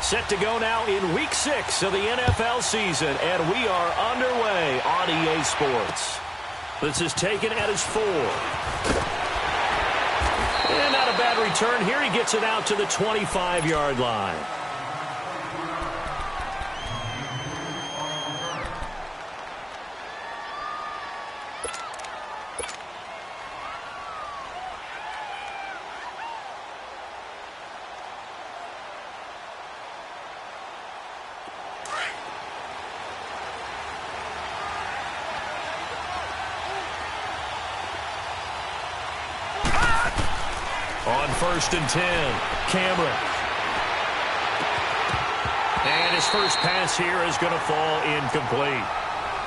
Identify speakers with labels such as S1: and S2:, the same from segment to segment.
S1: Set to go now in Week 6 of the NFL season, and we are underway on EA Sports. This is taken at his 4. And not a bad return here. He gets it out to the 25-yard line. On 1st and 10, Cameron. And his first pass here is going to fall incomplete.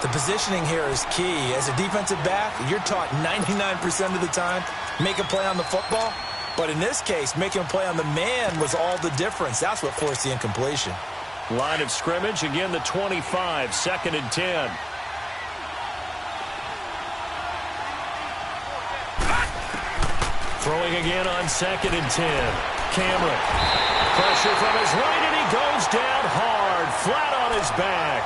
S2: The positioning here is key. As a defensive back, you're taught 99% of the time, make a play on the football. But in this case, making a play on the man was all the difference. That's what forced the incompletion.
S1: Line of scrimmage, again the 25, 2nd and 10. Throwing again on 2nd and 10. Cameron. Pressure from his right, and he goes down hard, flat on his back.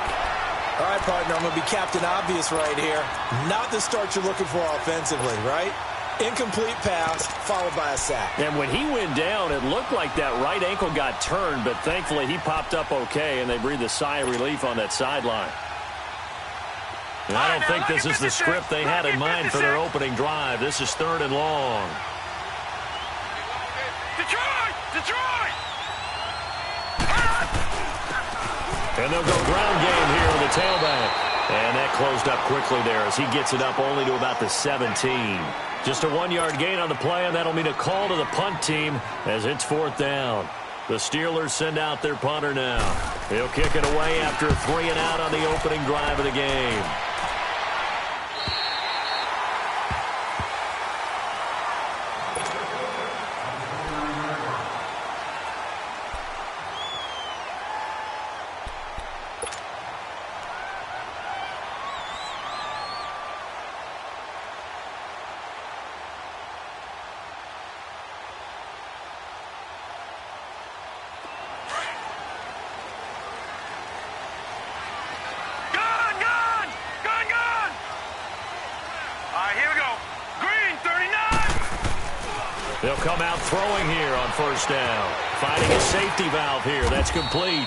S2: All right, partner, I'm going to be Captain Obvious right here. Not the start you're looking for offensively, right? Incomplete pass, followed by a sack.
S1: And when he went down, it looked like that right ankle got turned, but thankfully he popped up okay, and they breathed a sigh of relief on that sideline. And I don't think this is the script they had in mind for their opening drive. This is 3rd and long.
S3: Detroit!
S1: And they'll go ground game here with the tailback. And that closed up quickly there as he gets it up only to about the 17. Just a 1-yard gain on the play, and that'll mean a call to the punt team as it's 4th down. The Steelers send out their punter now. He'll kick it away after a 3 and out on the opening drive of the game. They'll come out throwing here on 1st down. Finding a safety valve here. That's complete.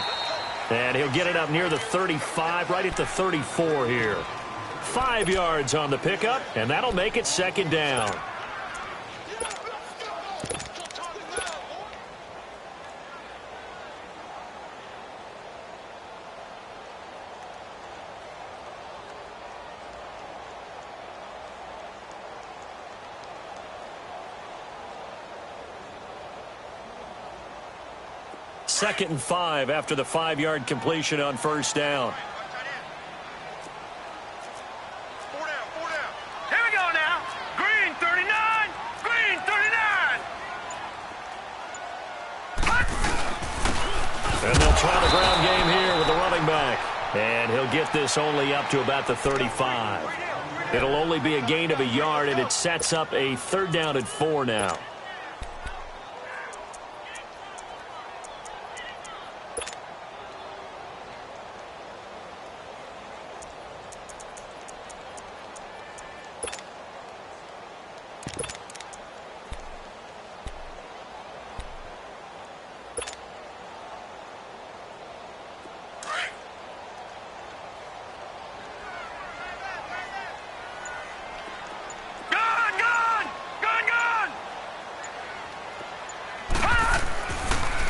S1: And he'll get it up near the 35, right at the 34 here. 5 yards on the pickup, and that'll make it 2nd down. Second and 5 after the 5-yard completion on 1st down.
S3: 4 down. Here we go now. Green 39. Green 39.
S1: And they'll try the ground game here with the running back. And he'll get this only up to about the 35. It'll only be a gain of a yard, and it sets up a 3rd down and 4 now.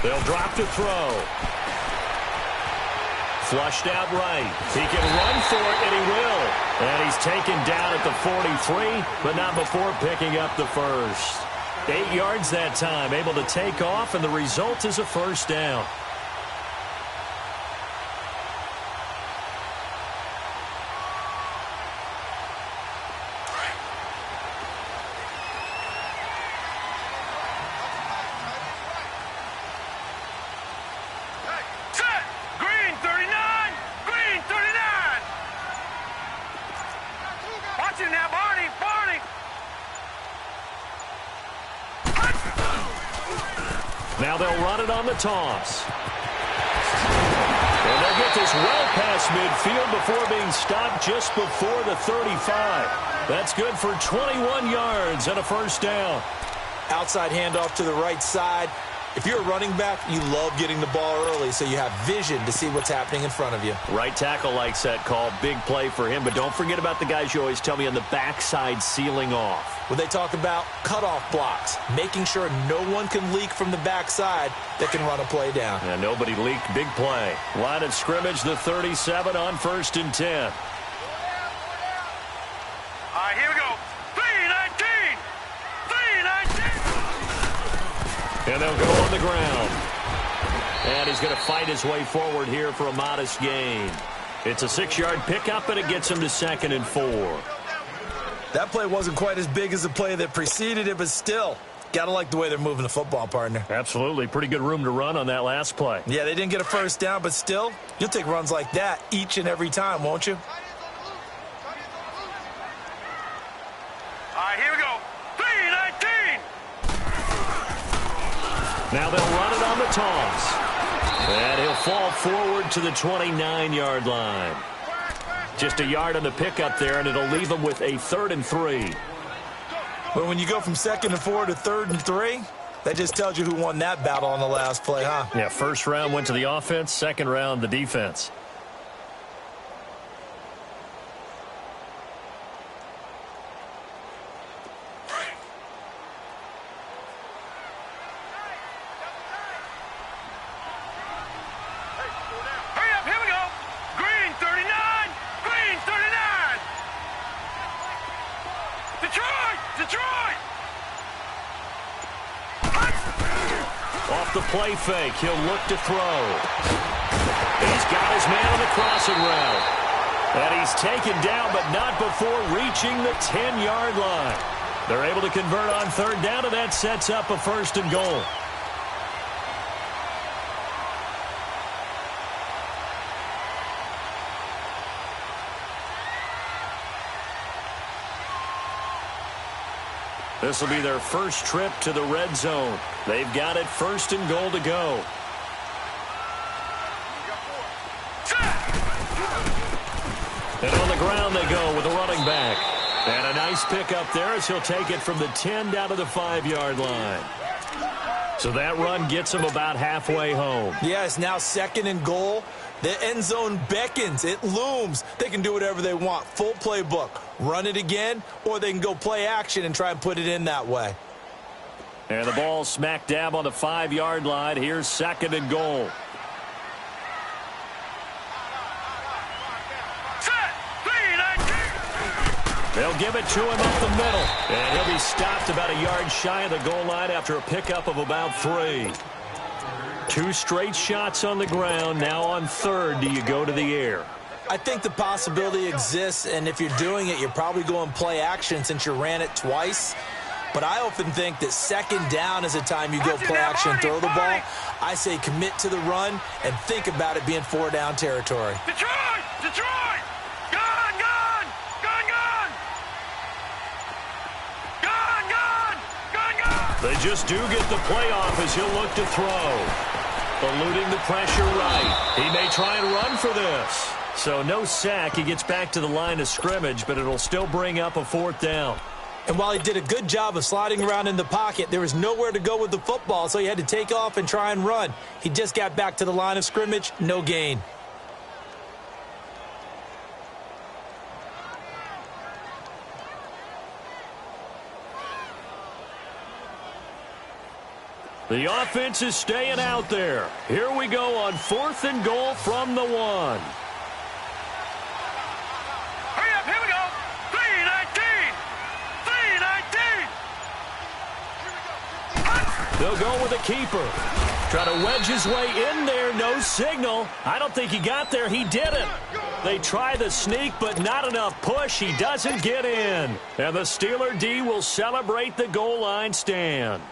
S1: They'll drop to throw. Flushed out right. He can run for it, and he will. And he's taken down at the 43, but not before picking up the first. 8 yards that time, able to take off, and the result is a 1st down. Now they'll run it on the toss. And they'll get this well past midfield before being stopped just before the 35. That's good for 21 yards and a first down.
S2: Outside handoff to the right side. If you're a running back, you love getting the ball early so you have vision to see what's happening in front of you.
S1: Right tackle likes that call. Big play for him. But don't forget about the guys you always tell me on the backside sealing off.
S2: When they talk about cutoff blocks, making sure no one can leak from the backside that can run a play down.
S1: And nobody leaked. Big play. Line of scrimmage, the 37 on 1st and 10.
S3: All right, here we go. 3-19. 3-19.
S1: And they'll go on the ground. And he's going to fight his way forward here for a modest gain. It's a 6-yard pickup, and it gets him to 2nd and 4.
S2: That play wasn't quite as big as the play that preceded it, but still, gotta like the way they're moving the football, partner.
S1: Absolutely. Pretty good room to run on that last play.
S2: Yeah, they didn't get a first down, but still, you'll take runs like that each and every time, won't you?
S3: All right, here we go. 3-19.
S1: Now they'll run it on the toss. And he'll fall forward to the 29-yard line. Just a yard on the pickup there, and it'll leave him with a 3rd and 3.
S2: But when you go from 2nd and 4 to 3rd and 3, that just tells you who won that battle on the last play, huh?
S1: Yeah, first round went to the offense, second round the defense.
S3: Hurry up, here we go. Green 39. Green 39. Detroit. Detroit.
S1: Off the play fake, he'll look to throw. He's got his man on the crossing route. And he's taken down, but not before reaching the 10-yard line. They're able to convert on 3rd down, and that sets up a 1st and goal. This will be their first trip to the red zone. They've got it 1st and goal to go. And on the ground they go with a running back. And a nice pickup there as he'll take it from the 10 down to the 5-yard line. So that run gets him about halfway home.
S2: Yeah, it's now 2nd and goal. The end zone beckons. It looms. They can do whatever they want. Full playbook. Run it again, or they can go play action and try and put it in that way.
S1: And the ball smack dab on the 5-yard line. Here's 2nd and goal. They'll give it to him up the middle. And he'll be stopped about a yard shy of the goal line after a pickup of about 3. 2 straight shots on the ground. Now on 3rd, do you go to the air?
S2: I think the possibility exists, and if you're doing it, you're probably going play action since you ran it twice. But I often think that 2nd down is a time you go play action and throw the ball. I say commit to the run and think about it being 4-down territory.
S3: Detroit! Detroit! Gone! Gone! Gone! Gone! Gone! Gone! Gone! Gone!
S1: They just do get the play off as he'll look to throw. Eluding the pressure right. He may try and run for this. So no sack. He gets back to the line of scrimmage, but it'll still bring up a 4th down.
S2: And while he did a good job of sliding around in the pocket, there was nowhere to go with the football, so he had to take off and try and run. He just got back to the line of scrimmage, no gain.
S1: The offense is staying out there. Here we go on 4th and goal from the 1.
S3: Hurry up, here we go. 3-19. 3-19.
S1: They'll go with a keeper. Try to wedge his way in there. No signal. I don't think he got there. He didn't. They try the sneak, but not enough push. He doesn't get in. And the Steeler D will celebrate the goal line stand.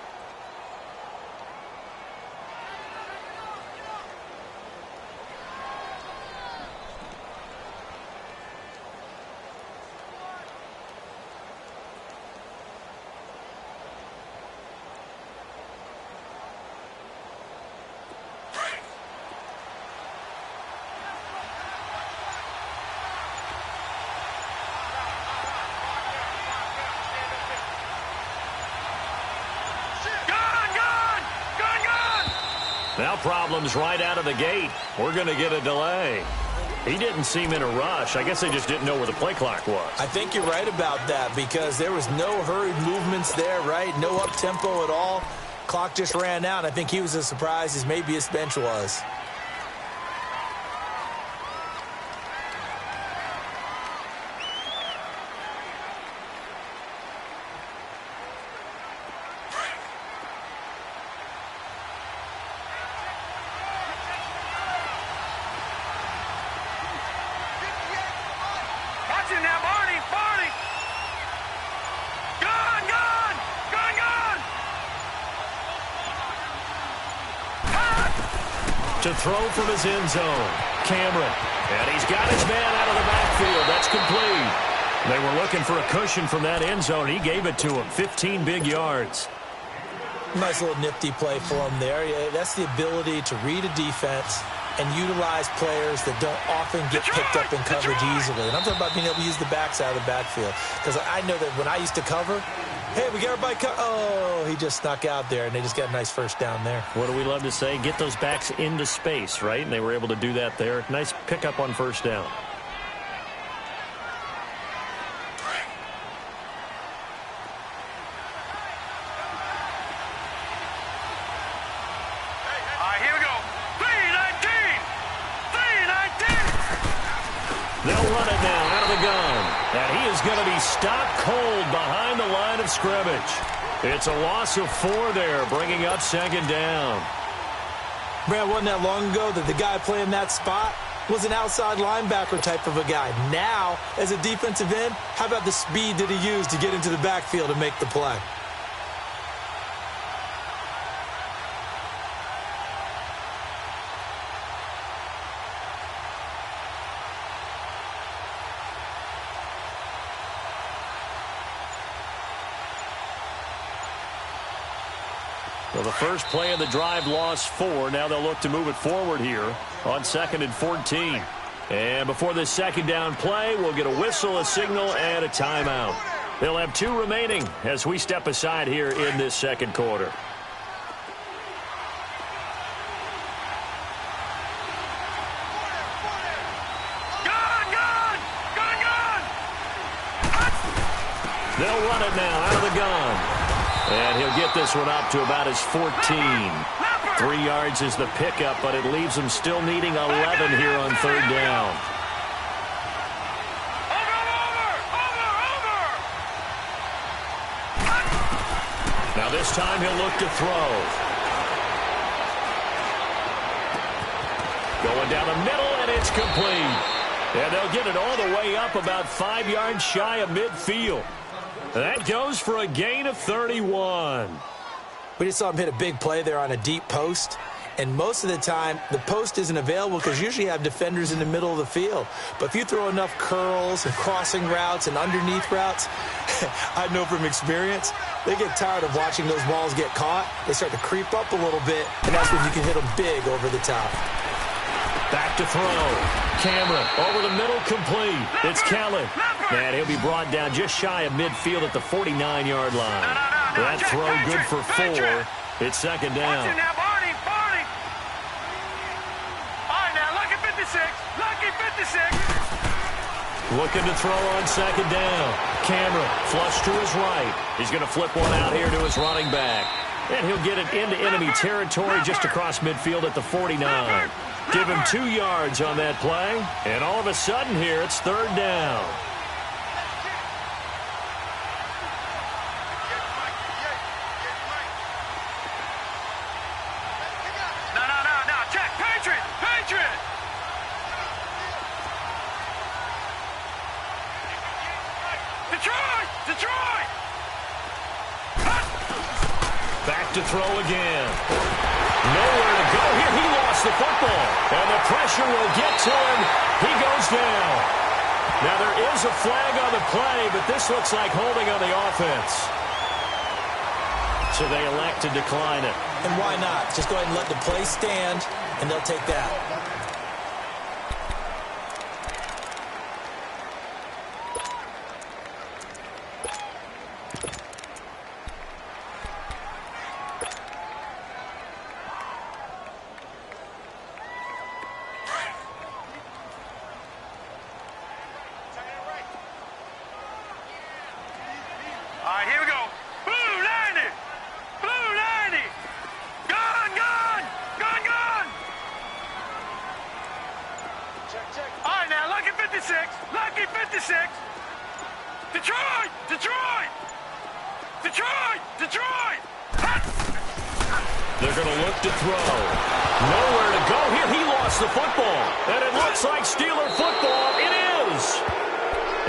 S1: Now problems right out of the gate. We're going to get a delay. He didn't seem in a rush. I guess they just didn't know where the play clock was.
S2: I think you're right about that because there was no hurried movements there, right? No up-tempo at all. Clock just ran out. I think he was as surprised as maybe his bench was.
S1: To throw from his end zone. Cameron. And he's got his man out of the backfield. That's complete. They were looking for a cushion from that end zone. He gave it to him. 15 big yards.
S2: Nice little nifty play for him there. Yeah, that's the ability to read a defense and utilize players that don't often get picked up in coverage easily. And I'm talking about being able to use the backside of the backfield. Because I know that when I used to cover, hey, we got everybody oh, he just snuck out there, and they just got a nice first down there.
S1: What do we love to say? Get those backs into space, right? And they were able to do that there. Nice pickup on first down. They'll run it now out of the gun. And he is going to be stopped cold behind the line of scrimmage. It's a loss of 4 there, bringing up second down.
S2: Brad, wasn't that long ago that the guy playing that spot was an outside linebacker type of a guy. Now, as a defensive end, how about the speed that he used to get into the backfield and make the play?
S1: Well, the first play of the drive lost 4. Now they'll look to move it forward here on 2nd and 14. And before this second down play, we'll get a whistle, a signal, and a timeout. They'll have 2 remaining as we step aside here in this second quarter. They'll run it now out of the gun. And he'll get this one up to about his 14. 3 yards is the pickup, but it leaves him still needing 11 here on third down. Now this time he'll look to throw. Going down the middle, and it's complete. And they'll get it all the way up about 5 yards shy of midfield. That goes for a gain of 31.
S2: We just saw him hit a big play there on a deep post. And most of the time, the post isn't available because usually you have defenders in the middle of the field. But if you throw enough curls and crossing routes and underneath routes, I know from experience, they get tired of watching those balls get caught. They start to creep up a little bit, and that's when you can hit them big over the top.
S1: Back to throw. Cameron over the middle, complete. It's Kellen. And he'll be brought down just shy of midfield at the 49-yard line. That throw good for 4. It's second down. Looking to throw on second down. Cameron flush to his right. He's going to flip one out here to his running back. And he'll get it into enemy territory just across midfield at the 49. Give him 2 yards on that play. And all of a sudden here, it's third down.
S3: No. Check. Patriot. Detroit.
S1: Back to throw again. Nowhere to go here. He lost the football. And the pressure will get to him. He goes down. Now there is a flag on the play, but this looks like holding on the offense. So they elect to decline it.
S2: And why not? Just go ahead and let the play stand, and they'll take that.
S1: They're going to look to throw. Nowhere to go here. He lost the football. And it looks like Steeler football. It is.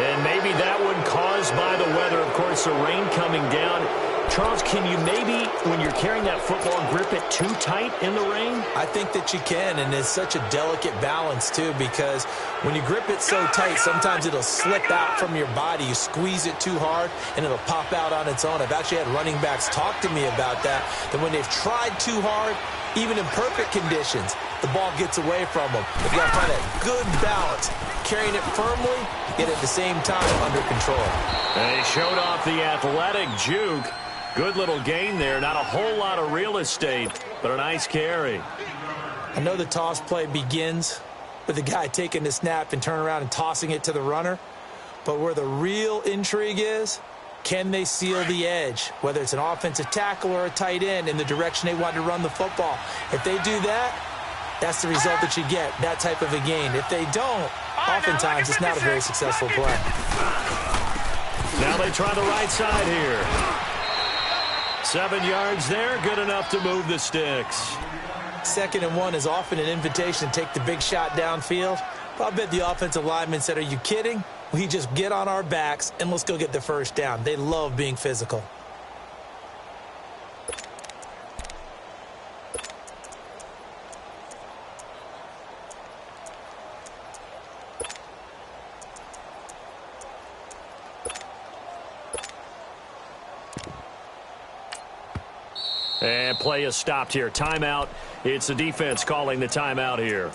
S1: And maybe that one caused by the weather. Of course, the rain coming down. Charles, can you maybe, when you're carrying that football, grip it too tight in the rain?
S2: I think that you can, and it's such a delicate balance, too, because when you grip it so tight, sometimes it'll slip out from your body. You squeeze it too hard, and it'll pop out on its own. I've actually had running backs talk to me about that when they've tried too hard, even in perfect conditions, the ball gets away from them. But you got to find that good balance, carrying it firmly, yet at the same time under control.
S1: And he showed off the athletic juke. Good little gain there. Not a whole lot of real estate, but a nice carry.
S2: I know the toss play begins with the guy taking the snap and turning around and tossing it to the runner. But where the real intrigue is, can they seal the edge, whether it's an offensive tackle or a tight end, in the direction they want to run the football? If they do that, that's the result that you get, that type of a gain. If they don't, oftentimes it's not a very successful play.
S1: Now they try the right side here. 7 yards there, good enough to move the sticks.
S2: 2nd and 1 is often an invitation to take the big shot downfield. But I bet the offensive lineman said, are you kidding? We just get on our backs and let's go get the first down. They love being physical.
S1: And play is stopped here. Timeout. It's the defense calling the timeout here.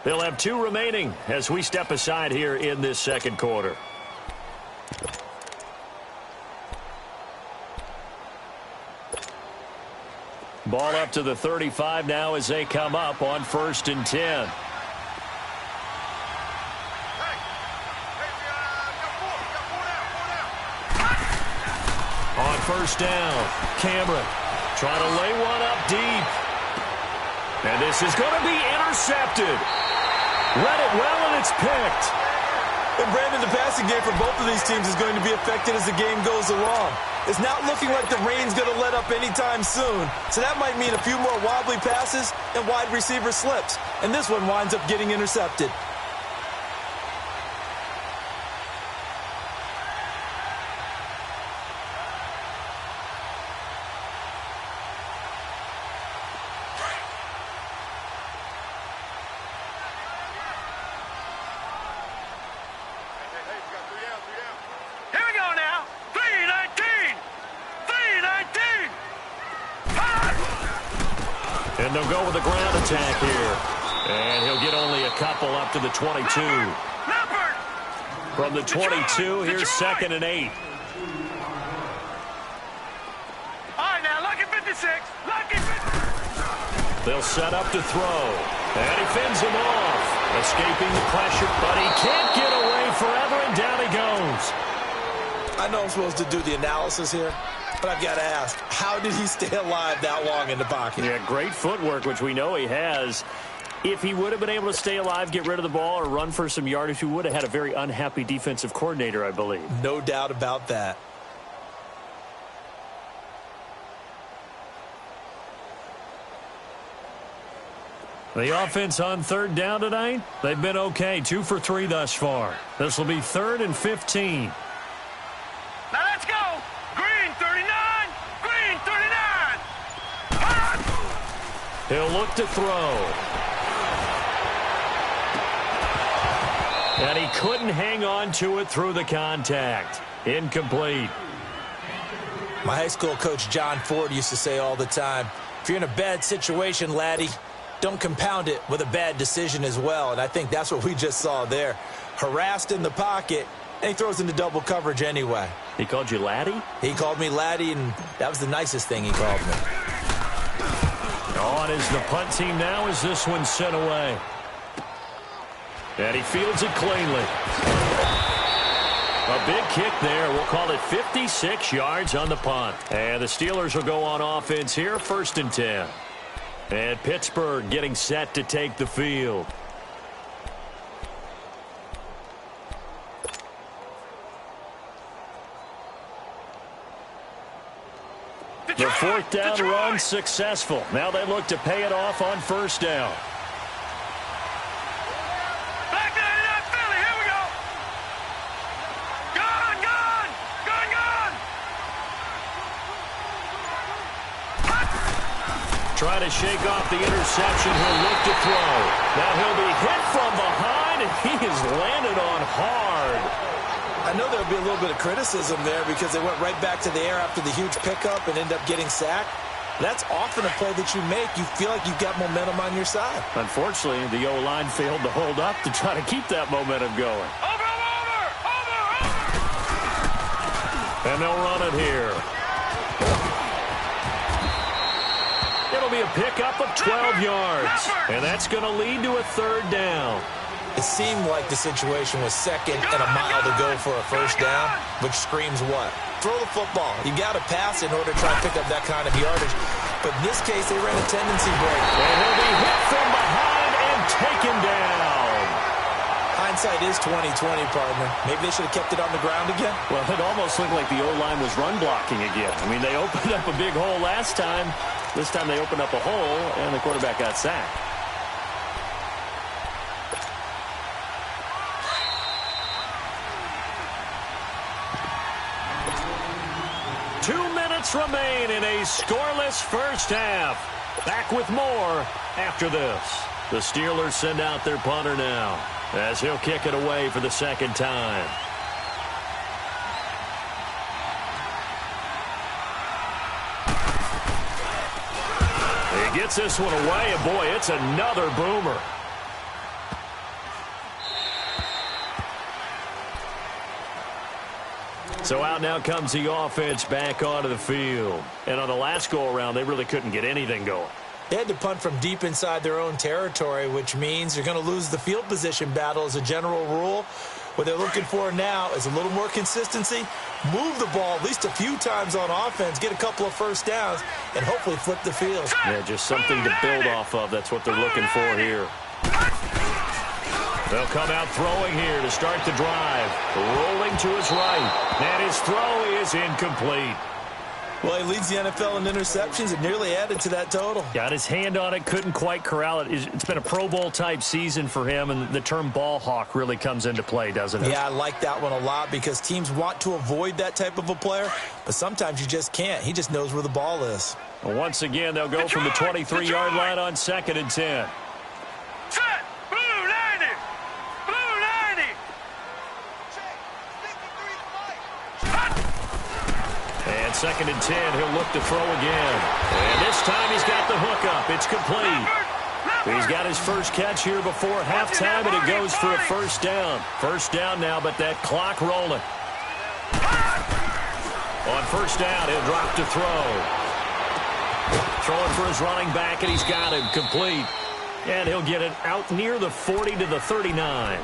S1: They'll have 2 remaining as we step aside here in this second quarter. Ball up to the 35 now as they come up on 1st and 10. On 1st down, Cameron trying to lay one up deep. And this is going to be intercepted. Read it well, and it's picked.
S2: And Brandon, the passing game for both of these teams is going to be affected as the game goes along. It's not looking like the rain's going to let up anytime soon. So that might mean a few more wobbly passes and wide receiver slips. And this one winds up getting intercepted.
S1: And they'll go with the ground attack here. And he'll get only a couple up to the 22. From the 22, here's 2nd and 8.
S3: All right, now, lucky 56. Lucky 56.
S1: They'll set up to throw. And he fends him off. Escaping the pressure, but he can't get away forever, and down he goes.
S2: I know I'm supposed to do the analysis here, but I've got to ask, how did he stay alive that long in the pocket?
S1: Yeah, great footwork, which we know he has. If he would have been able to stay alive, get rid of the ball, or run for some yardage, he would have had a very unhappy defensive coordinator, I believe.
S2: No doubt about that.
S1: The offense on 3rd down tonight, they've been okay. 2 for 3 thus far. This will be 3rd and 15.
S3: Now let's go. Green 39. Green 39.
S1: He'll look to throw. And he couldn't hang on to it through the contact. Incomplete.
S2: My high school coach, John Ford, used to say all the time, if you're in a bad situation, laddie, don't compound it with a bad decision as well. And I think that's what we just saw there. Harassed in the pocket, and he throws into double coverage anyway.
S1: He called you laddie?
S2: He called me laddie, and that was the nicest thing he called me.
S1: On is the punt team now as this one's sent away. And he fields it cleanly. A big kick there. We'll call it 56 yards on the punt. And the Steelers will go on offense here, 1st and 10. And Pittsburgh getting set to take the field. The Fourth down run successful. Now they look to pay it off on first down.
S3: Back to Philly. Here we go. Gone.
S1: Trying to shake off the interception. He'll look to throw. Now he'll be hit from behind, and he is landed on hard.
S2: I know there'll be a little bit of criticism there because they went right back to the air after the huge pickup and end up getting sacked. That's often a play that you make. You feel like you've got momentum on your side.
S1: Unfortunately, the O-line failed to hold up to try to keep that momentum going.
S3: Over.
S1: And they'll run it here. It'll be a pickup of 12 yards. And that's going to lead to a third down.
S2: It seemed like the situation was second and a mile to go for a first down, which screams what? Throw the football. You got to pass in order to try to pick up that kind of yardage. But in this case, they ran a tendency break.
S1: And he'll be hit from behind and taken down.
S2: Hindsight is 20/20, partner. Maybe they should have kept it on the ground again.
S1: Well, it almost looked like the O-line was run blocking again. I mean, they opened up a big hole last time. This time they opened up a hole, and the quarterback got sacked. Remain in a scoreless first half. Back with more after this. The Steelers send out their punter now as he'll kick it away for the second time. He gets this one away, and boy, it's another boomer. So out now comes the offense back onto the field. And on the last go-around, they really couldn't get anything going.
S2: They had to punt from deep inside their own territory, which means you're going to lose the field position battle as a general rule. What they're looking for now is a little more consistency, move the ball at least a few times on offense, get a couple of first downs, and hopefully flip the field.
S1: Yeah, just something to build off of. That's what they're looking for here. They'll come out throwing here to start the drive. Rolling to his right. And his throw is incomplete.
S2: Well, he leads the NFL in interceptions and nearly added to that total.
S1: Got his hand on it, couldn't quite corral it. It's been a Pro Bowl-type season for him, and the term ball hawk really comes into play, doesn't it?
S2: Yeah, I like that one a lot because teams want to avoid that type of a player, but sometimes you just can't. He just knows where the ball is.
S1: Well, once again, they'll go from the 23-yard line on 2nd and 10.
S3: Set. Blue 90. Blue 90.
S1: And 2nd and 10, he'll look to throw again. And this time he's got the hook up. It's complete. He's got his first catch here before halftime, and it goes for a first down. First down now, but that clock rolling. On first down, he'll drop to throw. Throwing for his running back, and he's got him complete. And he'll get it out near the 40 to the 39.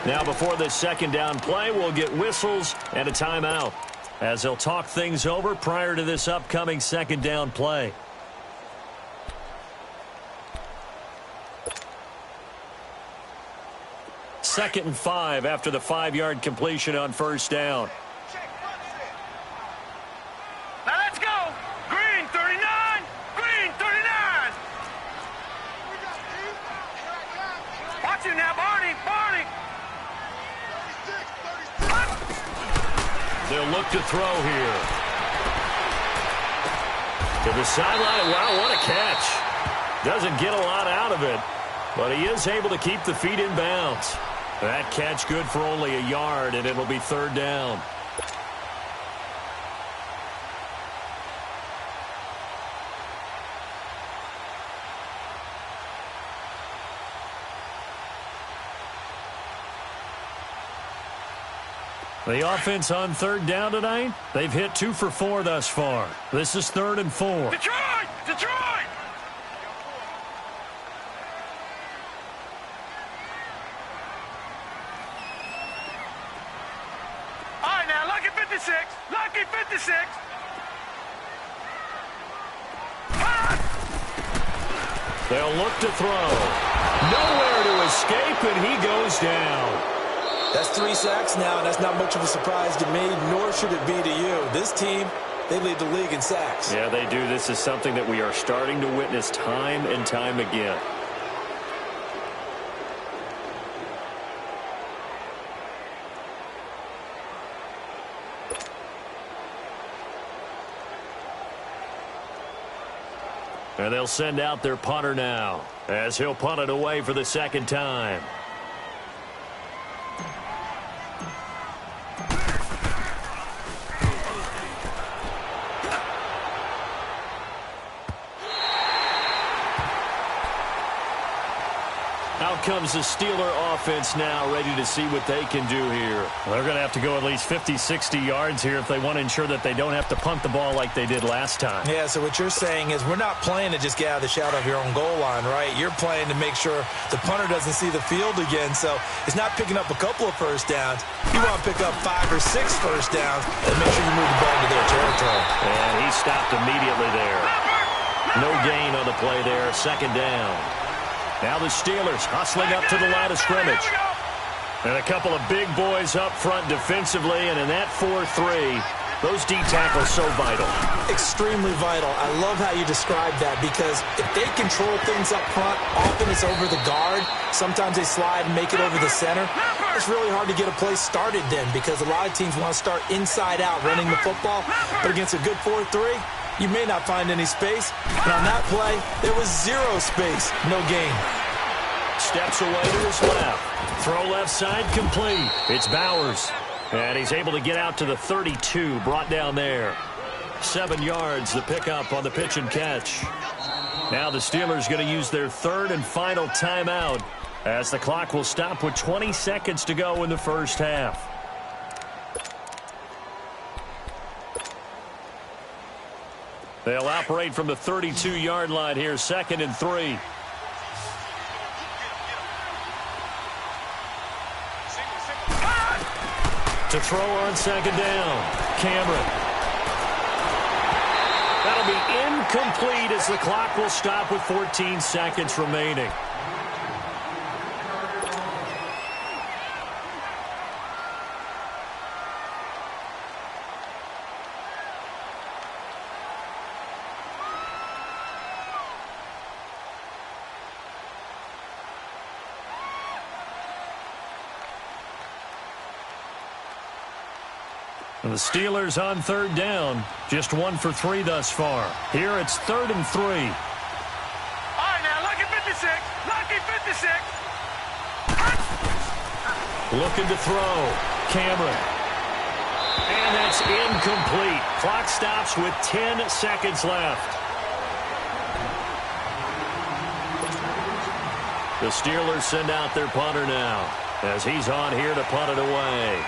S1: Now, before this second down play, we'll get whistles and a timeout as they'll talk things over prior to this upcoming second down play. Second and 5 after the 5-yard completion on first down.
S3: Now let's go. Green 39. Green 39. Watch it now, Barney. Barney.
S1: They'll look to throw here. To the sideline. Wow, what a catch. Doesn't get a lot out of it, but he is able to keep the feet in bounds. That catch good for only a yard, and it'll be third down. The offense on third down tonight, they've hit 2 for 4 thus far. This is 3rd and 4.
S3: Detroit. Detroit. All right, now, lucky 56. Lucky 56.
S1: They'll look to throw. Nowhere to escape, and he goes down.
S2: That's 3 sacks now, and that's not much of a surprise to me, nor should it be to you. This team they lead the league in sacks.
S1: Yeah, they do. This is something that we are starting to witness time and time again. And they'll send out their punter now, as he'll punt it away for the second time. Out comes the Steeler offense now, ready to see what they can do here. They're going to have to go at least 50, 60 yards here if they want to ensure that they don't have to punt the ball like they did last time.
S2: Yeah, so what you're saying is we're not playing to just get out of the shadow of your own goal line, right? You're playing to make sure the punter doesn't see the field again. So it's not picking up a couple of first downs. You want to pick up 5 or 6 first downs and make sure you move the ball into their territory.
S1: And he stopped immediately there. No gain on the play there, second down. Now the Steelers hustling up to the line of scrimmage. And a couple of big boys up front defensively, and in that 4-3, those D tackles so vital.
S2: Extremely vital. I love how you describe that because if they control things up front, often it's over the guard. Sometimes they slide and make it over the center. It's really hard to get a play started then because a lot of teams want to start inside out running the football. But against a good 4-3, you may not find any space. And on that play, there was 0 space, no gain.
S1: Steps away to his left. Throw left side complete. It's Bowers. And he's able to get out to the 32, brought down there. 7 yards, the pickup on the pitch and catch. Now the Steelers going to use their third and final timeout as the clock will stop with 20 seconds to go in the first half. They'll operate from the 32-yard line here, 2nd and 3. To throw on second down, Cameron. That'll be incomplete as the clock will stop with 14 seconds remaining. And the Steelers on third down, just 1 for 3 thus far. Here it's 3rd and 3.
S3: All right, now, lucky 56. Lucky 56.
S1: Looking to throw. Cameron. And that's incomplete. Clock stops with 10 seconds left. The Steelers send out their punter now as he's on here to punt it away.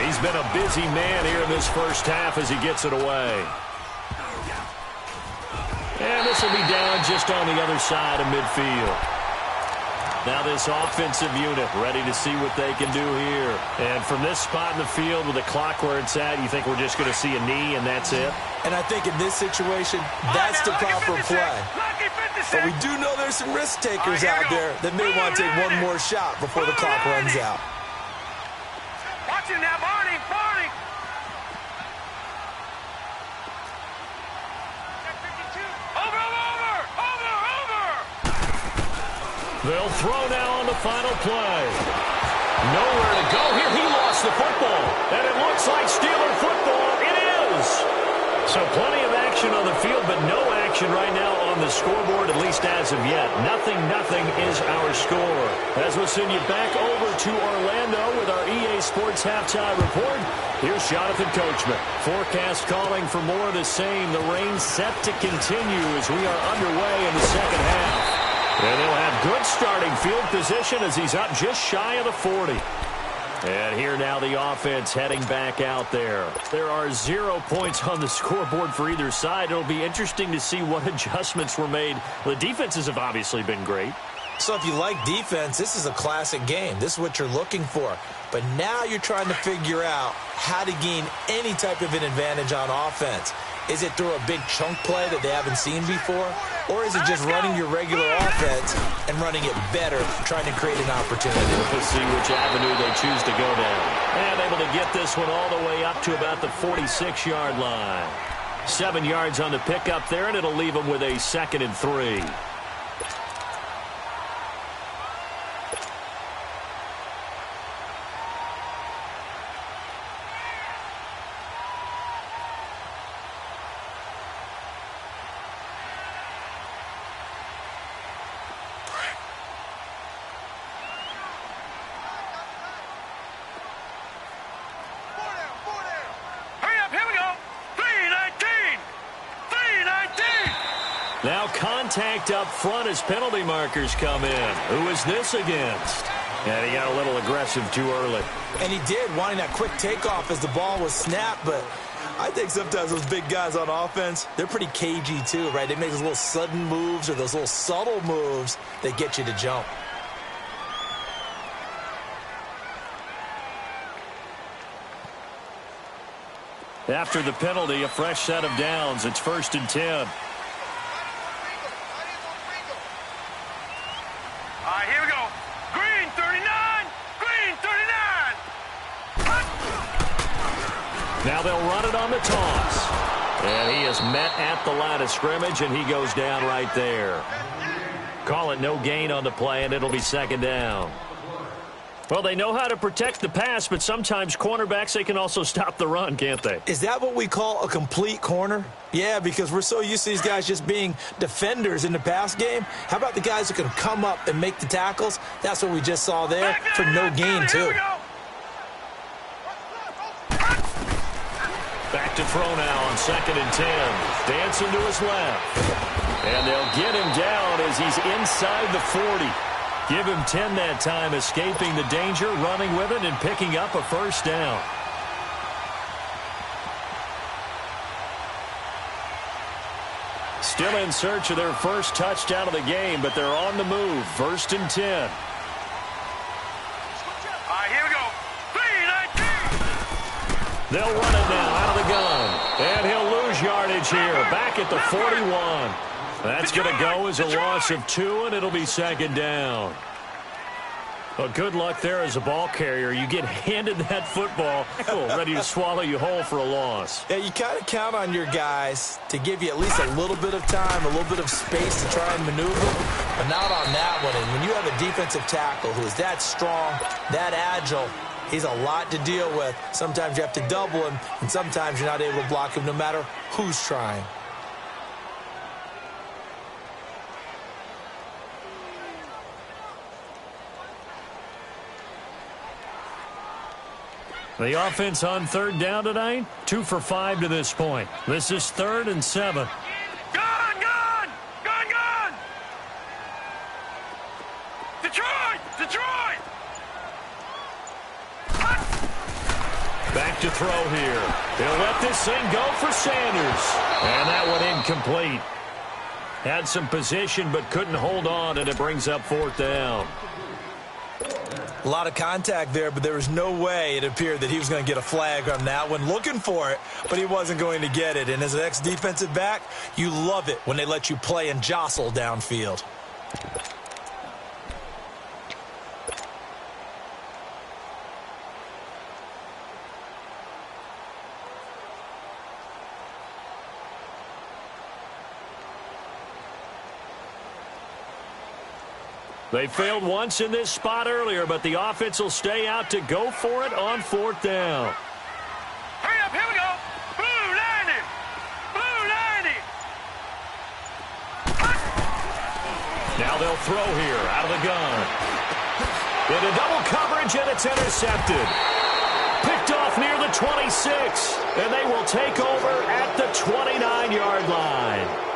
S1: He's been a busy man here in this first half as he gets it away. And this will be down just on the other side of midfield. Now this offensive unit ready to see what they can do here. And from this spot in the field with the clock where it's at, you think we're just going to see a knee and that's it?
S2: And I think in this situation, that's the proper play. But we do know there's some risk takers out there that may want to take one more shot before the clock runs out.
S3: Watch it now, Barney, Barney. Over.
S1: They'll throw now on the final play. Nowhere to go here. He lost the football. And it looks like Steeler football. It is. So plenty of action on the field, but no action right now on the scoreboard, at least as of yet. Nothing is our score. As we'll send you back over to Orlando with our EA Sports Halftime Report. Here's Jonathan Coachman. Forecast calling for more of the same. The rain set to continue as we are underway in the second half. And they'll have good starting field position as he's up just shy of the 40. And here now the offense heading back out there. There are 0 points on the scoreboard for either side. It'll be interesting to see what adjustments were made. The defenses have obviously been great.
S2: So if you like defense, this is a classic game. This is what you're looking for. But now you're trying to figure out how to gain any type of an advantage on offense. Is it through a big chunk play that they haven't seen before? Or is it just running your regular offense and running it better, trying to create an opportunity?
S1: We'll see which avenue they choose to go down. And able to get this one all the way up to about the 46-yard line. 7 yards on the pickup there, and it'll leave them with a 2nd and 3. Now contact up front as penalty markers come in. Who is this against? And he got a little aggressive too early.
S2: And he did, wanting that quick takeoff as the ball was snapped, but I think sometimes those big guys on offense, they're pretty cagey too, right? They make those little sudden moves or those little subtle moves that get you to jump.
S1: After the penalty, a fresh set of downs. It's 1st and 10.
S3: Here we go. Green 39. Green 39.
S1: Now they'll run it on the toss. And he is met at the line of scrimmage, and he goes down right there. Call it no gain on the play, and it'll be 2nd down. Well, they know how to protect the pass, but sometimes cornerbacks, they can also stop the run, can't they?
S2: Is that what we call a complete corner? Yeah, because we're so used to these guys just being defenders in the pass game. How about the guys who can come up and make the tackles? That's what we just saw there for no gain, too.
S1: Back to throw now on 2nd and 10. Dancing to his left. And they'll get him down as he's inside the 40. Give him 10 that time, escaping the danger, running with it, and picking up a 1st down. Still in search of their first touchdown of the game, but they're on the move. 1st and 10.
S3: Here we go. 3-19.
S1: They'll run it now out of the gun. And he'll lose yardage here. Back at the 41. That's going to go as a loss of 2, and it'll be 2nd down. Well, good luck there as a ball carrier. You get handed that football, ready to swallow you whole for a loss.
S2: Yeah, you kind of count on your guys to give you at least a little bit of time, a little bit of space to try and maneuver, but not on that one. And when you have a defensive tackle who is that strong, that agile, he's a lot to deal with. Sometimes you have to double him, and sometimes you're not able to block him no matter who's trying.
S1: The offense on 3rd down tonight, 2 for 5 to this point. This is 3rd and 7.
S3: Gone, gone, gone, gone. Detroit, Detroit.
S1: Back to throw here. He'll let this thing go for Sanders. And that one incomplete. Had some position but couldn't hold on, and it brings up 4th down.
S2: A lot of contact there, but there was no way it appeared that he was going to get a flag on that one. Looking for it, but he wasn't going to get it. And as an ex-defensive back, you love it when they let you play and jostle downfield.
S1: They failed once in this spot earlier, but the offense will stay out to go for it on 4th down.
S3: Hurry up, here we go. Blue 90. Blue 90.
S1: Now they'll throw here out of the gun. Into double coverage, and it's intercepted. Picked off near the 26, and they will take over at the 29-yard line.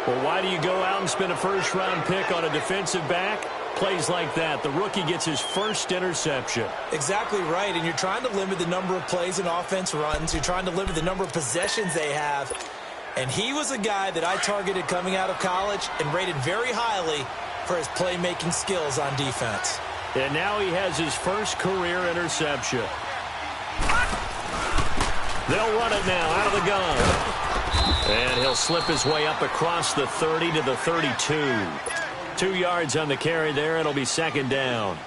S1: Well, why do you go out and spend a first-round pick on a defensive back? Plays like that. The rookie gets his first interception.
S2: Exactly right, and you're trying to limit the number of plays an offense runs. You're trying to limit the number of possessions they have. And he was a guy that I targeted coming out of college and rated very highly for his playmaking skills on defense.
S1: And now he has his first career interception. They'll run it now out of the gun. And he'll slip his way up across the 30 to the 32. 2 yards on the carry there. It'll be second down.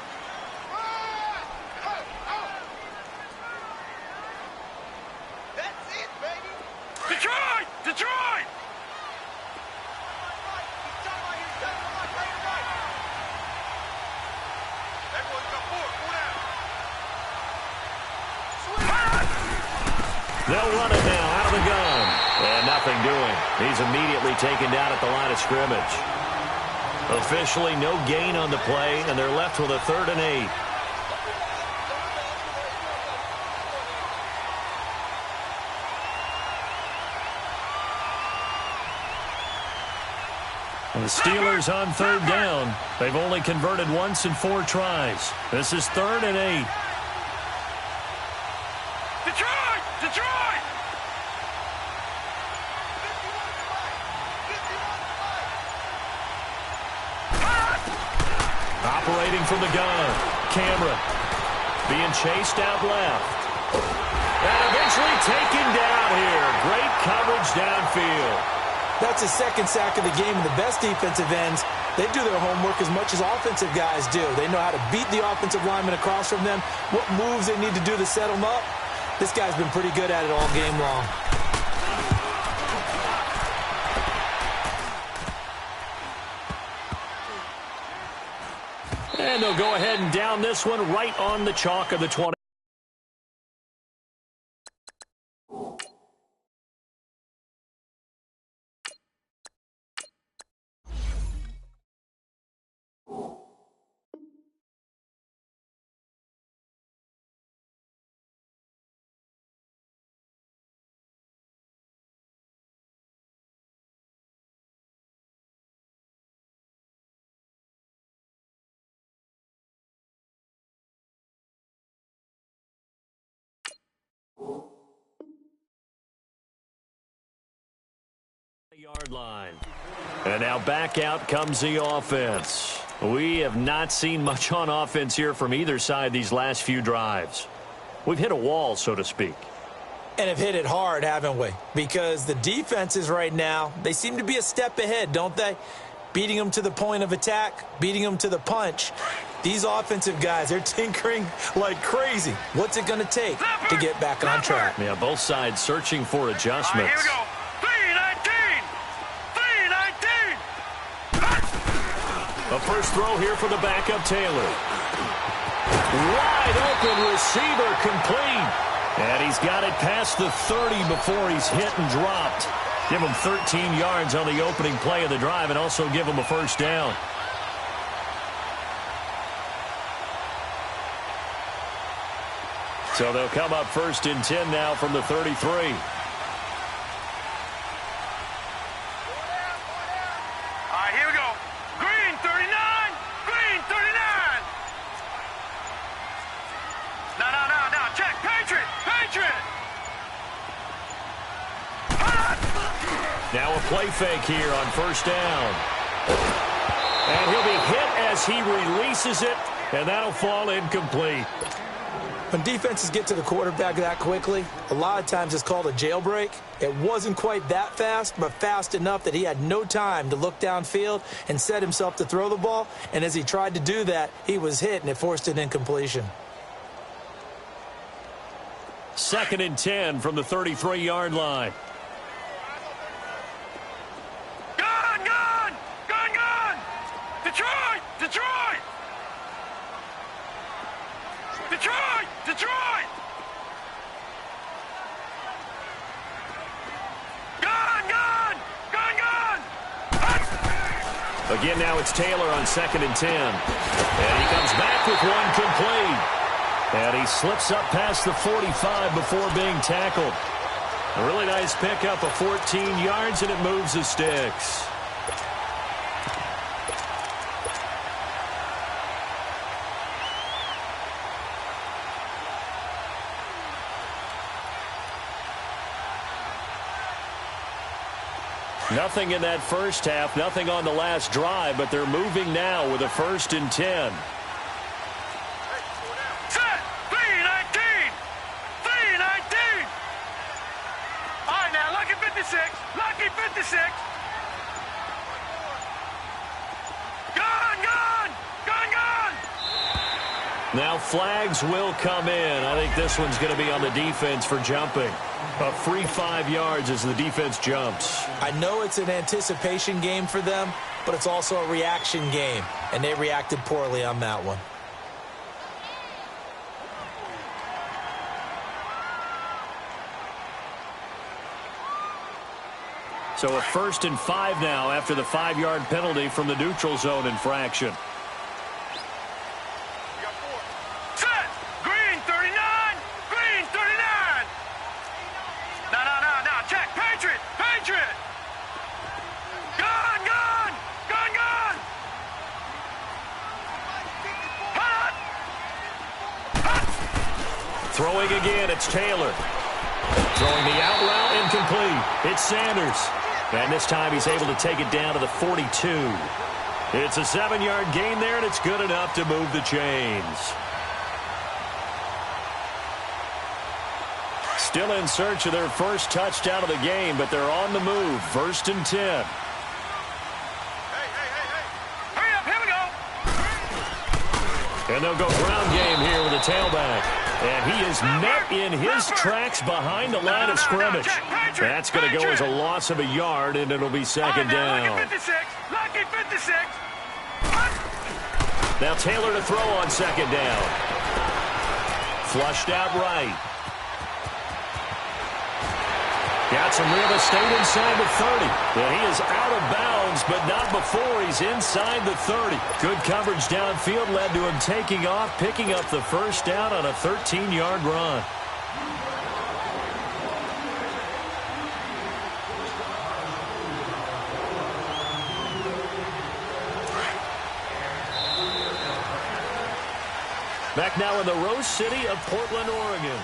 S3: That's it, baby. Detroit! Detroit!
S1: They'll run it now out of the gun. And nothing doing. He's immediately taken down at the line of scrimmage. Officially no gain on the play, and they're left with a 3rd and 8. And the Steelers on 3rd down. They've only converted once in 4 tries. This is 3rd and 8.
S3: Detroit! Detroit!
S1: Operating from the gun. Cameron being chased out left. And eventually taken down here. Great coverage downfield.
S2: That's his 2nd sack of the game, and the best defensive ends, they do their homework as much as offensive guys do. They know how to beat the offensive lineman across from them, what moves they need to do to set them up. This guy's been pretty good at it all game long.
S1: And they'll go ahead and down this one right on the chalk of the 20. Yard line. And now back out comes the offense. We have not seen much on offense here from either side these last few drives. We've hit a wall, so to speak.
S2: And have hit it hard, haven't we? Because the defenses right now, they seem to be a step ahead, don't they? Beating them to the point of attack, beating them to the punch. These offensive guys, they're tinkering like crazy. What's it going to take to get back on track?
S1: Yeah, both sides searching for adjustments.
S3: All right, here we go. 3-19.
S1: A first throw here for the backup Taylor. Wide open receiver complete. And he's got it past the 30 before he's hit and dropped. Give him 13 yards on the opening play of the drive and also give him a first down. So they'll come up 1st and 10 now from the 33.
S3: All right, here we go. Green 39. Green 39. No. Check. Patriot.
S1: Now a play fake here on 1st down. And he'll be hit as he releases it, and that'll fall incomplete.
S2: When defenses get to the quarterback that quickly, a lot of times it's called a jailbreak. It wasn't quite that fast, but fast enough that he had no time to look downfield and set himself to throw the ball. And as he tried to do that, he was hit, and it forced an incompletion.
S1: 2nd and 10 from the 33-yard line.
S3: Gun! Detroit! Gun!
S1: Again, now it's Taylor on 2nd and 10. And he comes back with one complete. And he slips up past the 45 before being tackled. A really nice pickup of 14 yards, and it moves the sticks. Nothing in that first half, nothing on the last drive, but they're moving now with a 1st and 10.
S3: Set! 3-19! All right, now look at 57. 56. Lucky 56. Gone, gone, gone, gone.
S1: Now flags will come in. I think this one's going to be on the defense for jumping. A free 5 yards as the defense jumps.
S2: I know it's an anticipation game for them, but it's also a reaction game, and they reacted poorly on that one.
S1: So a 1st and 5 now after the 5-yard penalty from the neutral zone infraction.
S3: Set. Green 39. Green 39. No. Check. Patriot. Patriot. Gone, gone. Gone, gone. Hot. Hot.
S1: Throwing again, it's Taylor. Throwing the out route, incomplete. It's Sanders. And this time he's able to take it down to the 42. It's a 7-yard gain there, and it's good enough to move the chains. Still in search of their first touchdown of the game, but they're on the move. 1st and 10.
S3: Hey. Hurry up. Here we go.
S1: And they'll go ground game here with the tailback. And he is met in his tracks behind the line of scrimmage. That's going to go as a loss of a yard, and it'll be 2nd down.
S3: Lucky 56. Lucky 56.
S1: Now Taylor to throw on 2nd down. Flushed out right. Got some real estate inside the 30. And he is out of bounds, but not before he's inside the 30. Good coverage downfield led to him taking off, picking up the 1st down on a 13-yard run. Back now in the Rose City of Portland, Oregon.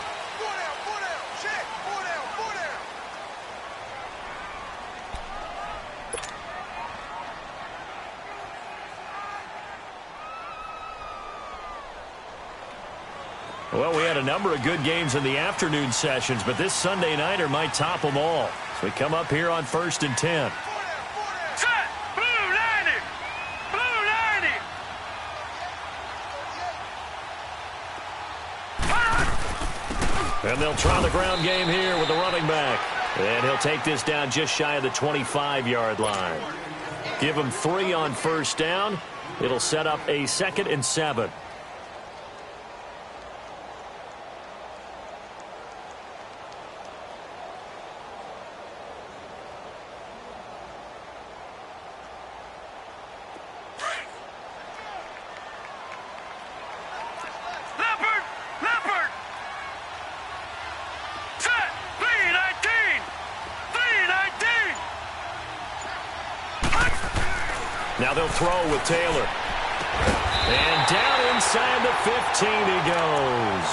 S1: Well, we had a number of good games in the afternoon sessions, but this Sunday nighter might top them all. So we come up here on 1st and 10.
S3: Set. Blue 90. Blue 90.
S1: And they'll try the ground game here with the running back. And he'll take this down just shy of the 25-yard line. Give him 3 on 1st down. It'll set up a 2nd and 7.
S3: Leopard. Set. 319. 319.
S1: Now they'll throw with Taylor. And down inside the 15 he goes.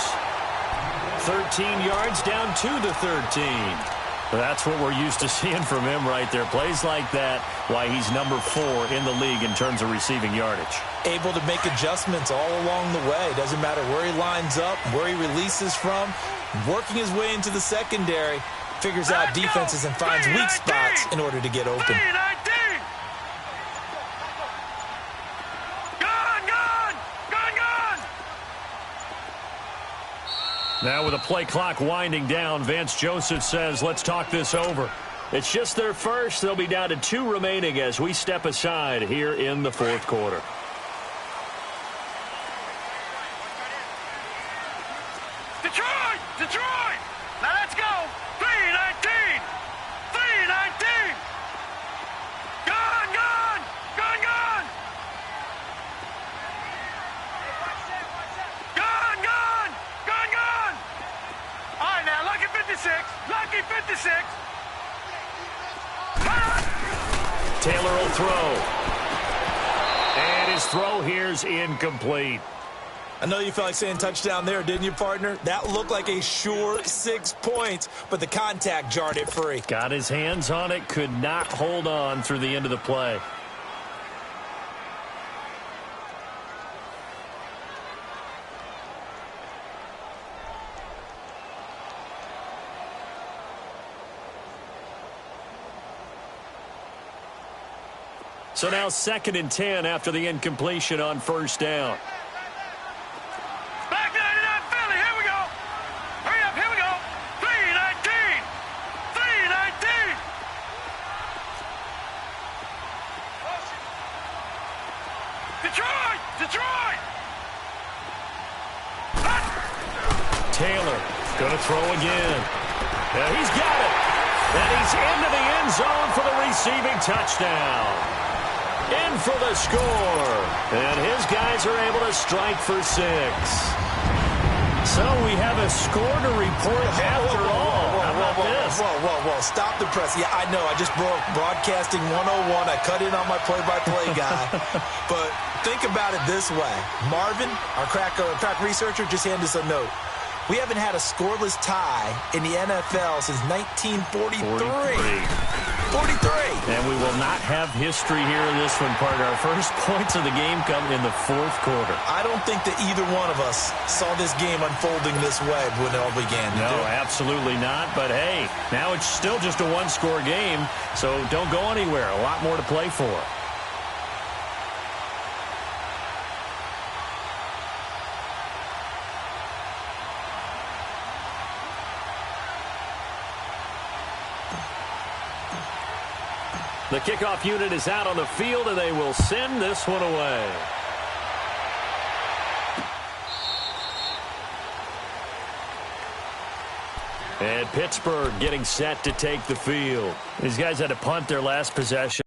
S1: 13 yards down to the 13. That's what we're used to seeing from him right there. Plays like that, why he's number 4 in the league in terms of receiving yardage.
S2: Able to make adjustments all along the way. Doesn't matter where he lines up, where he releases from. Working his way into the secondary, figures out defenses and finds weak spots in order to get open.
S3: 319. Gone.
S1: Now with the play clock winding down, Vance Joseph says, let's talk this over. It's just their first. They'll be down to 2 remaining as we step aside here in the 4th quarter.
S3: Detroit. Now let's go. 319. 319. Gone. Gone. All right, now, lucky 56. Lucky 56.
S1: Taylor will throw. And his throw here's incomplete.
S2: I know you felt like saying touchdown there, didn't you, partner? That looked like a sure 6 points, but the contact jarred it free.
S1: Got his hands on it, could not hold on through the end of the play. So now 2nd and 10 after the incompletion on first down.
S3: Back 99 Philly, here we go. Hurry up, here we go. 319. 319. Detroit! Detroit!
S1: Taylor going to throw again. Yeah, he's got it. And he's into the end zone for the receiving touchdown. In for the score. And his guys are able to strike for 6. So we have a score to report after all. How about this?
S2: Whoa. Stop the press. Yeah, I know. I just broke broadcasting 101. I cut in on my play-by-play guy. But think about it this way. Marvin, our crack researcher, just handed us a note. We haven't had a scoreless tie in the NFL since 1943. 43.
S1: And we will not have history here in this one, partner. Our first points of the game come in the 4th quarter.
S2: I don't think that either one of us saw this game unfolding this way when it all began.
S1: No, absolutely not. But, hey, now it's still just a one-score game, so don't go anywhere. A lot more to play for. The kickoff unit is out on the field, and they will send this one away. And Pittsburgh getting set to take the field. These guys had to punt their last possession.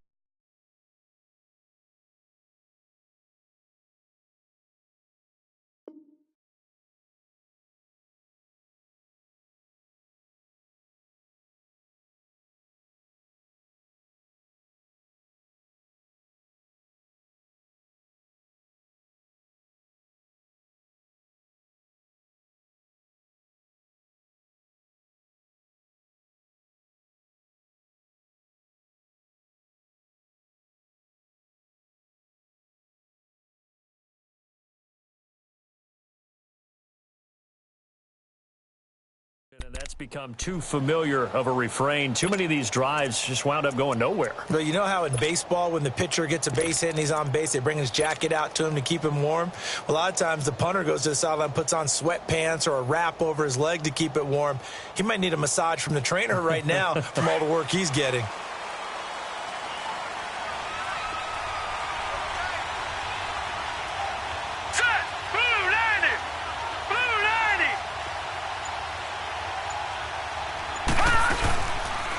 S1: And that's become too familiar of a refrain. Too many of these drives just wound up going nowhere.
S2: But you know how in baseball, when the pitcher gets a base hit and he's on base, they bring his jacket out to him to keep him warm? A lot of times the punter goes to the sideline, puts on sweatpants or a wrap over his leg to keep it warm. He might need a massage from the trainer right now from all the work he's getting.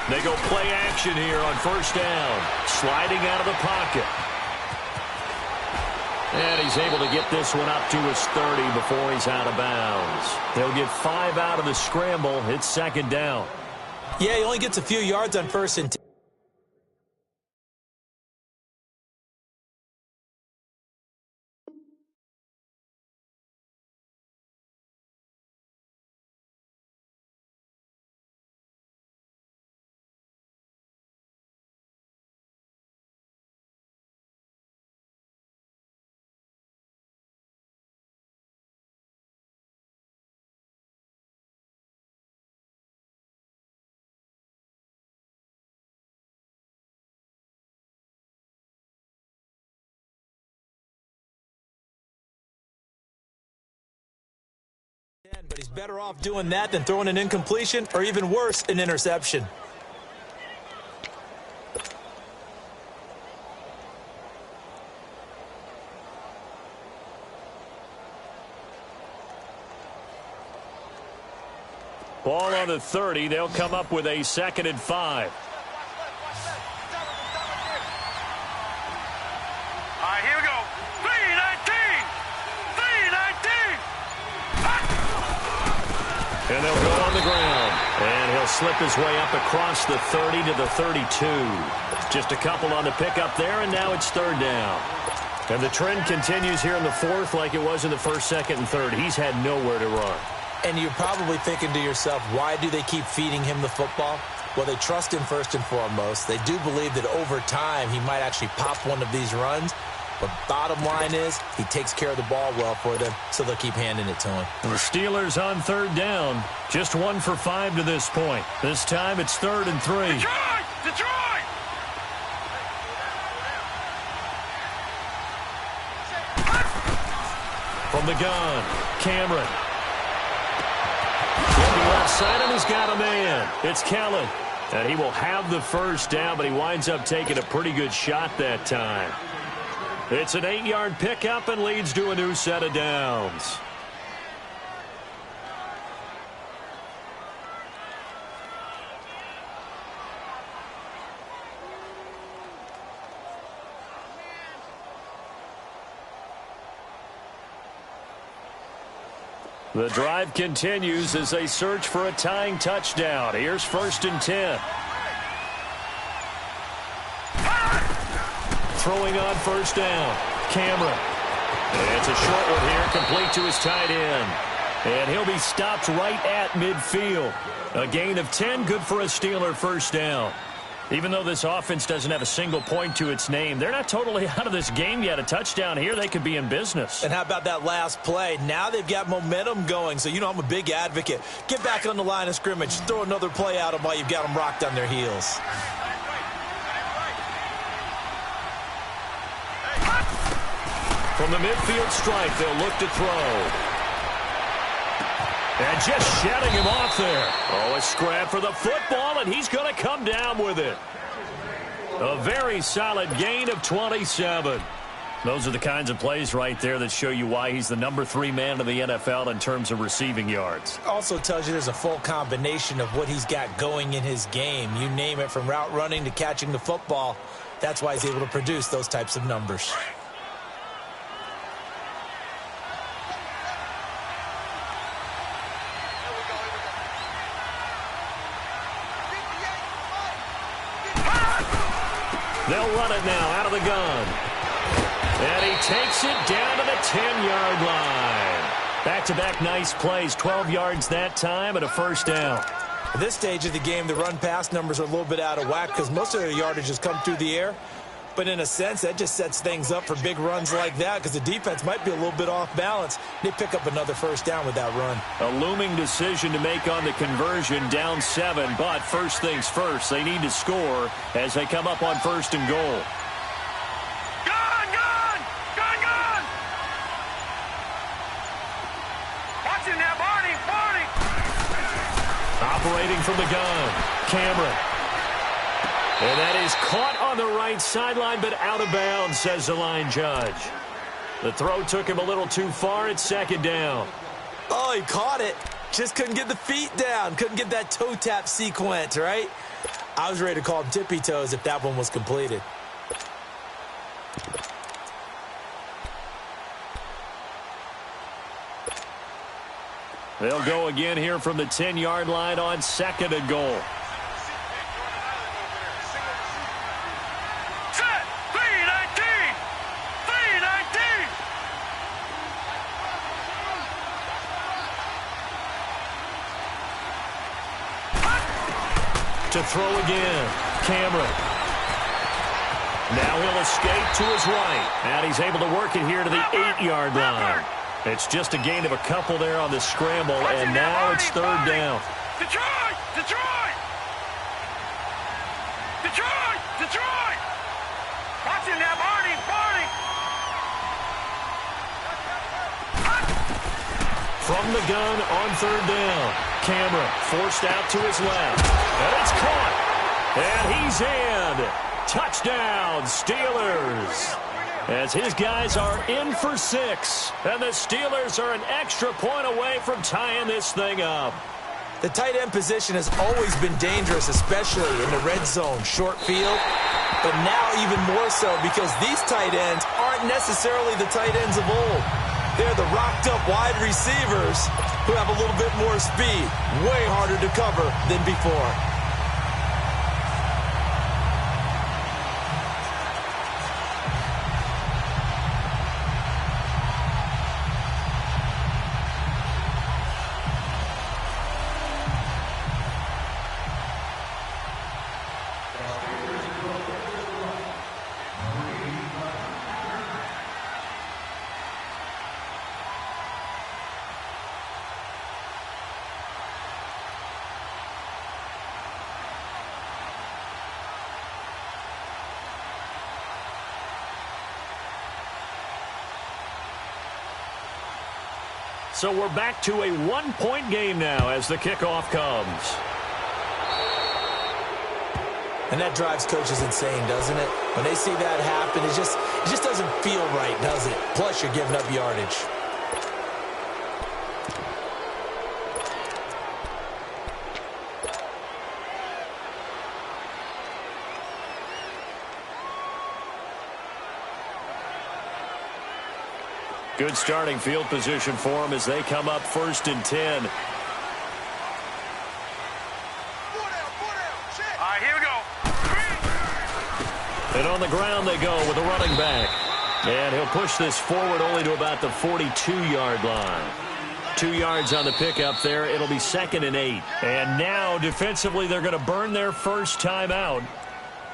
S1: They go play action here on first down. Sliding out of the pocket. And he's able to get this one up to his 30 before he's out of bounds. They'll get 5 out of the scramble. It's 2nd down.
S2: Yeah, he only gets a few yards on 1st and 10. But he's better off doing that than throwing an incompletion or, even worse, an interception.
S1: Ball on the 30. They'll come up with a 2nd and 5.
S3: All right, here we go. 319. 319.
S1: And they'll go on the ground. And he'll slip his way up across the 30 to the 32. Just a couple on the pickup there, and now it's 3rd down. And the trend continues here in the 4th like it was in the 1st, 2nd, and 3rd. He's had nowhere to run.
S2: And you're probably thinking to yourself, why do they keep feeding him the football? Well, they trust him first and foremost. They do believe that over time he might actually pop one of these runs. But bottom line is he takes care of the ball well for them, so they'll keep handing it to him.
S1: The Steelers on 3rd down. Just 1 for 5 to this point. This time it's 3rd and 3.
S3: Detroit! Detroit!
S1: the gun. Cameron. Looking left side, and he's got a man. It's Kellen. And he will have the first down, but he winds up taking a pretty good shot that time. It's an 8-yard pickup and leads to a new set of downs. The drive continues as they search for a tying touchdown. Here's 1st and 10. Throwing on 1st down. Cameron. And it's a short one here, complete to his tight end. And he'll be stopped right at midfield. A gain of 10, good for a Steeler 1st down. Even though this offense doesn't have a single point to its name, they're not totally out of this game yet. A touchdown here, they could be in business.
S2: And how about that last play? Now they've got momentum going, so I'm a big advocate. Get back on the line of scrimmage. Throw another play at them while you've got them rocked on their heels.
S1: From the midfield stripe, they'll look to throw. And just shutting him off there. Oh, a scrap for the football, and he's going to come down with it. A very solid gain of 27. Those are the kinds of plays right there that show you why he's the number 3 man in the NFL in terms of receiving yards.
S2: Also tells you there's a full combination of what he's got going in his game. You name it, from route running to catching the football. That's why he's able to produce those types of numbers.
S1: They'll run it now out of the gun. And he takes it down to the 10-yard line. Back-to-back nice plays, 12 yards that time and a 1st down.
S2: At this stage of the game, the run-pass numbers are a little bit out of whack because most of their yardage has come through the air. But in a sense, that just sets things up for big runs like that because the defense might be a little bit off balance. They pick up another 1st down with that run.
S1: A looming decision to make on the conversion, down 7. But first things first, they need to score as they come up on 1st and goal.
S3: Gun, gun! Gun, gun! Watching that, Barney, Barney!
S1: Operating from the gun, Cameron. And that is caught on the right sideline, but out of bounds, says the line judge. The throw took him a little too far. It's 2nd down.
S2: Oh, he caught it. Just couldn't get the feet down. Couldn't get that toe tap sequence, right? I was ready to call him tippy toes if that one was completed.
S1: They'll go again here from the 10-yard line on 2nd and goal. To throw again, Cameron. Now he'll escape to his right. And he's able to work it here to the 8-yard line. It's just a gain of a couple there on the scramble, and now it's 3rd down.
S3: Detroit! Detroit! Detroit! Detroit! Watching that, Barney, Barney!
S1: From the gun on 3rd down. Cameron forced out to his left. And it's caught. And he's in. Touchdown, Steelers. As his guys are in for 6. And the Steelers are an extra point away from tying this thing up.
S2: The tight end position has always been dangerous, especially in the red zone, short field. But now even more so because these tight ends aren't necessarily the tight ends of old. They're the rocked-up wide receivers who have a little bit more speed. Way harder to cover than before.
S1: So we're back to a 1-point game now as the kickoff comes.
S2: And that drives coaches insane, doesn't it? When they see that happen, it just doesn't feel right, does it? Plus, you're giving up yardage.
S1: Good starting field position for them as they come up 1st and 10. And on the ground they go with a running back. And he'll push this forward only to about the 42-yard line. 2 yards on the pickup there. It'll be 2nd and 8. And now defensively they're going to burn their first time out.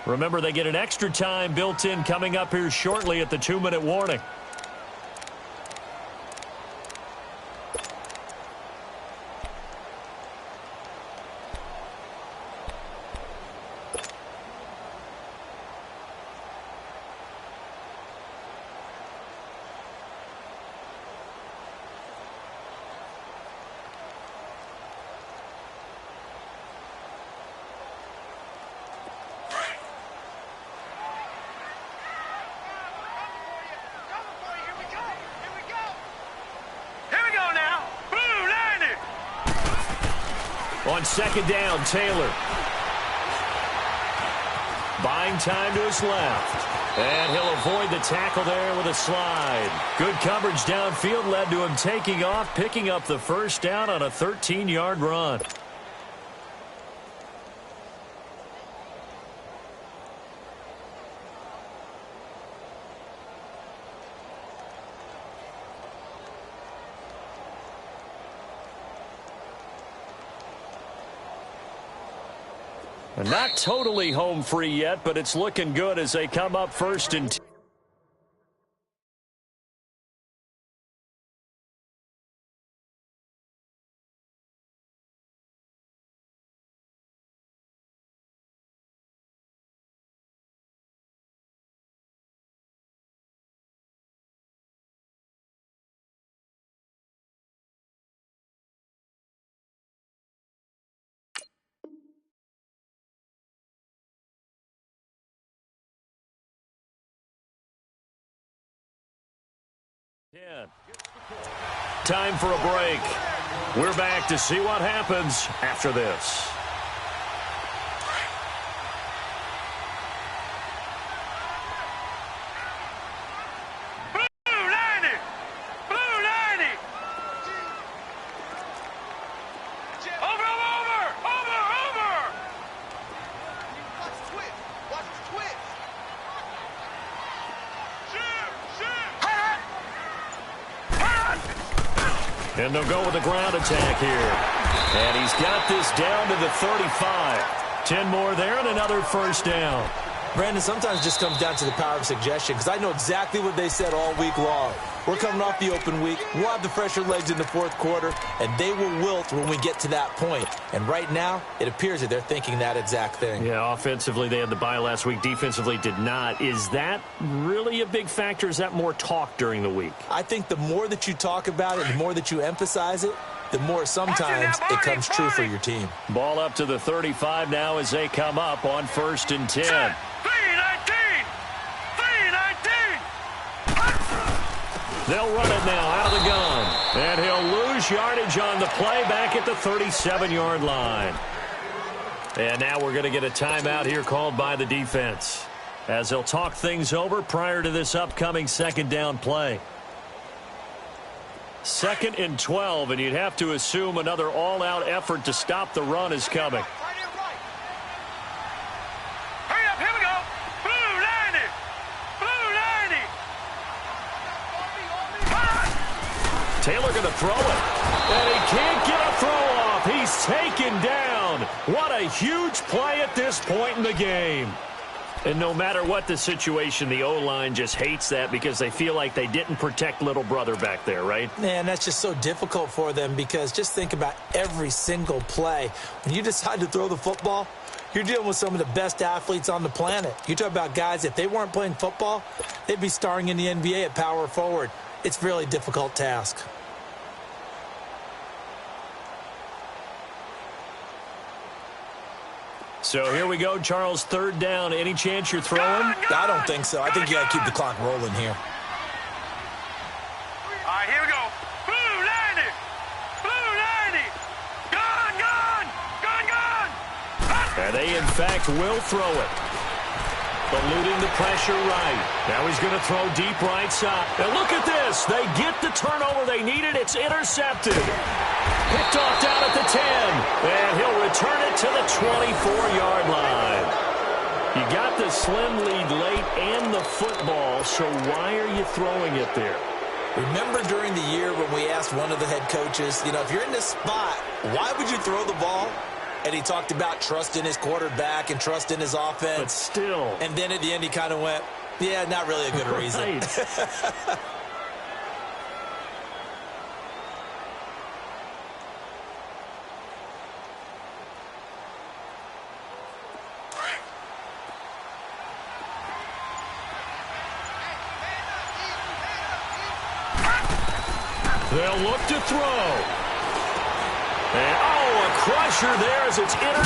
S1: Remember, they get an extra time built in coming up here shortly at the 2-minute warning. On 2nd down, Taylor. Buying time to his left. And he'll avoid the tackle there with a slide. Good coverage downfield led to him taking off, picking up the first down on a 13-yard run. Not totally home free yet, but it's looking good as they come up 1st and 10. Time for a break. We're back to see what happens after this.
S3: Blue 90! Blue 90! Over! Watch the twist! Watch the twist!
S1: And they'll go with the ground attack here. And he's got this down to the 35. 10 more there and another first down.
S2: Brandon, sometimes it just comes down to the power of suggestion, because I know exactly what they said all week long. We're coming off the open week. We'll have the fresher legs in the 4th quarter, and they will wilt when we get to that point. And right now, it appears that they're thinking that exact thing.
S1: Yeah, offensively, they had the bye last week. Defensively, did not. Is that really a big factor? Is that more talk during the week?
S2: I think the more that you talk about it, the more that you emphasize it, the more sometimes it comes true for your team.
S1: Ball up to the 35 now as they come up on 1st and 10. They'll run it now out of the gun. And he'll lose yardage on the play back at the 37-yard line. And now we're going to get a timeout here called by the defense, as they'll talk things over prior to this upcoming 2nd down play. 2nd and 12, and you'd have to assume another all-out effort to stop the run is coming. Taylor going to throw it, and he can't get a throw off. He's taken down. What a huge play at this point in the game. And no matter what the situation, the O-line just hates that because they feel like they didn't protect little brother back there, right?
S2: Man, that's just so difficult for them, because just think about every single play. When you decide to throw the football, you're dealing with some of the best athletes on the planet. You talk about guys, if they weren't playing football, they'd be starring in the NBA at power forward. It's a really difficult task.
S1: So here we go, Charles, third down. Any chance you're throwing?
S2: I don't think so. I think you got to keep the clock rolling here.
S3: All right, here we go. Blue 90. Blue 90. Gun, gun. Gun, gun.
S1: And they, in fact, will throw it. Eluding the pressure right. Now he's going to throw deep right side. And look at this. They get the turnover they needed. It's intercepted. Picked off down at the 10. And he'll return it to the 24-yard line. You got the slim lead late and the football, so why are you throwing it there?
S2: Remember during the year when we asked one of the head coaches, if you're in this spot, why would you throw the ball? And he talked about trust in his quarterback and trust in his offense.
S1: But still.
S2: And then at the end he kind of went, yeah, not really a good reason.
S1: They'll look to throw. And, a crusher there as it's intercepted.